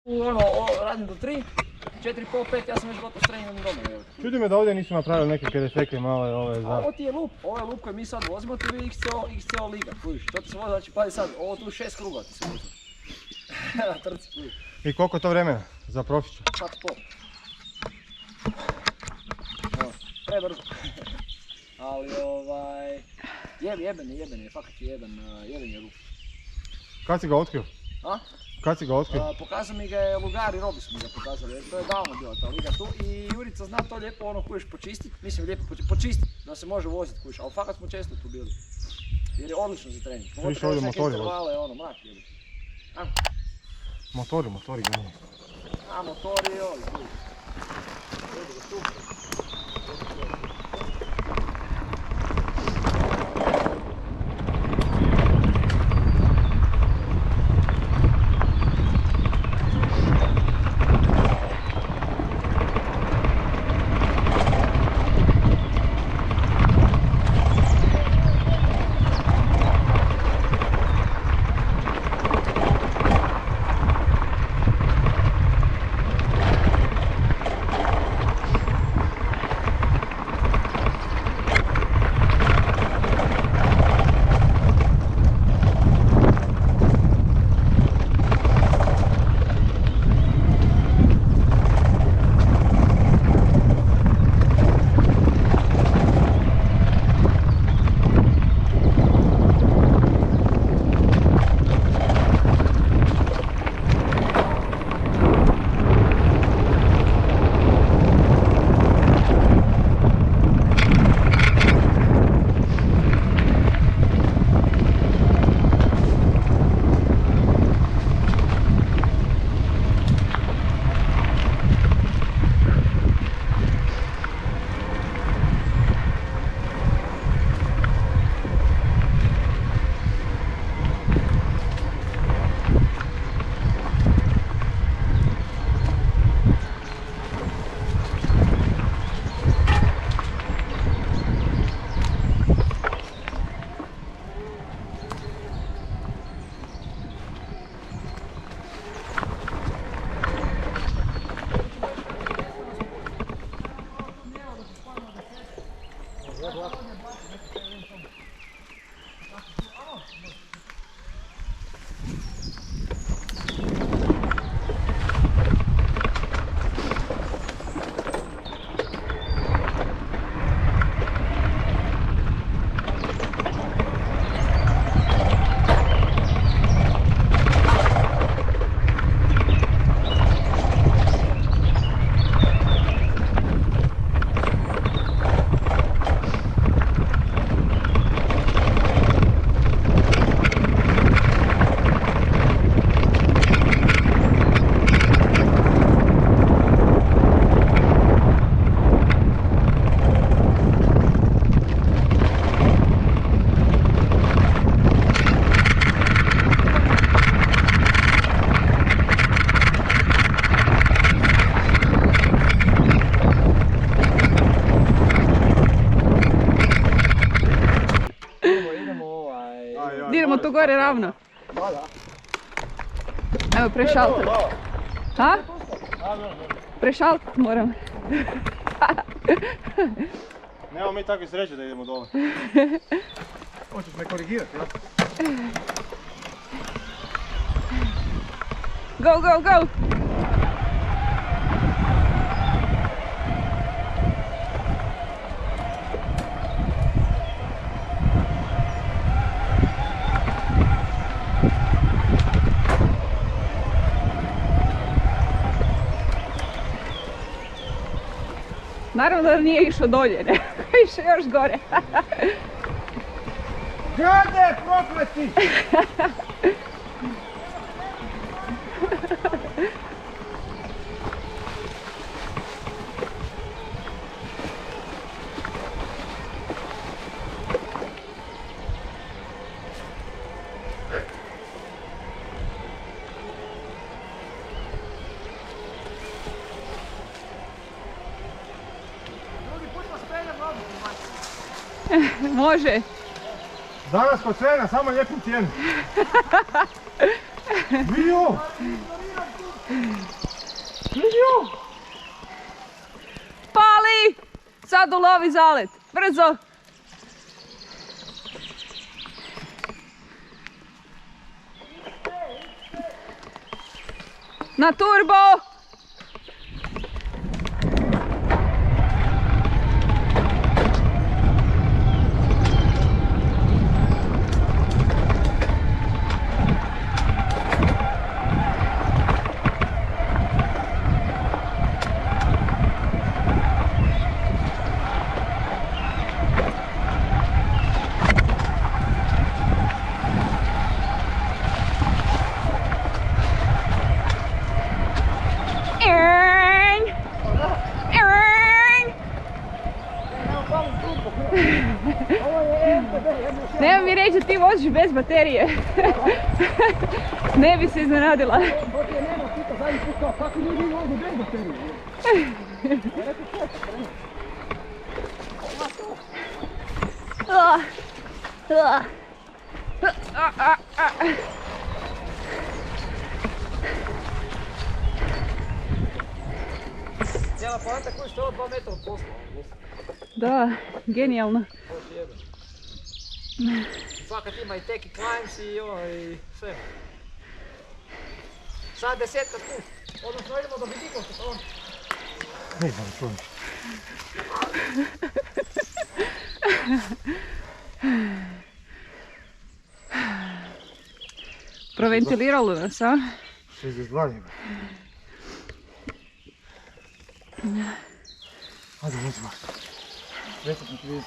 Radim do 3, 4,5, 5, ja sam već gotov s treningom doma. Čudi me da ovdje nisu napravili neke perifeke male za... Ovo ti je lup, ovo je lup koji mi sad vozimo, ti je XCO liga, kužiš. To ti se vozi, znači pazi sad, ovo tu 6 krugova ti se vozi. Na trci, kužiš. I koliko je to vremena za profiću? Sat pol. Prebrzo. Ali jeben je, fakat je jeben je lup. Kad si ga otkrio? A? Kad si ga otkrio? Pokazao mi ga je Lugar i Robi su mi ga pokazali, jer to je davno bila ta liga tu i Jurica zna to lijepo ono kuješ počistit, mislim lijepo počistit da se može vozit kuješ, ali fakat smo često tu bili. Jer je odlično za trening. Više ovdje motori vozi. Mrak jeli. Motori gledaj. Motori ovi. Idemo tu gore ravno. Evo prešaltat. Ha? Prešaltat moram. Nemamo mi takve sreće da idemo dole. Hoćeš me korigirati, ja? Go, go, go! Naravno da nije išao dolje, ne? Išao još gore. Grade, prokleti! Može. Danas kod cena, samo lijepim cijenu. Vidio! Radu, lovi zalet. Brzo. Na turbo. Nema mi reći da ti voziš bez baterije. Ne bi se iznenadila. Cijela poanta koju što je 2 metra od posla. Da, genijalno. Fakat ima i teki climbs i sve. Sad 10 tu. Odnosno idemo do Bitikovca, to on. Ne znam čujem. Proventiliralo nas, a? 62 njega. Ajde, vozimo. 10 na 30.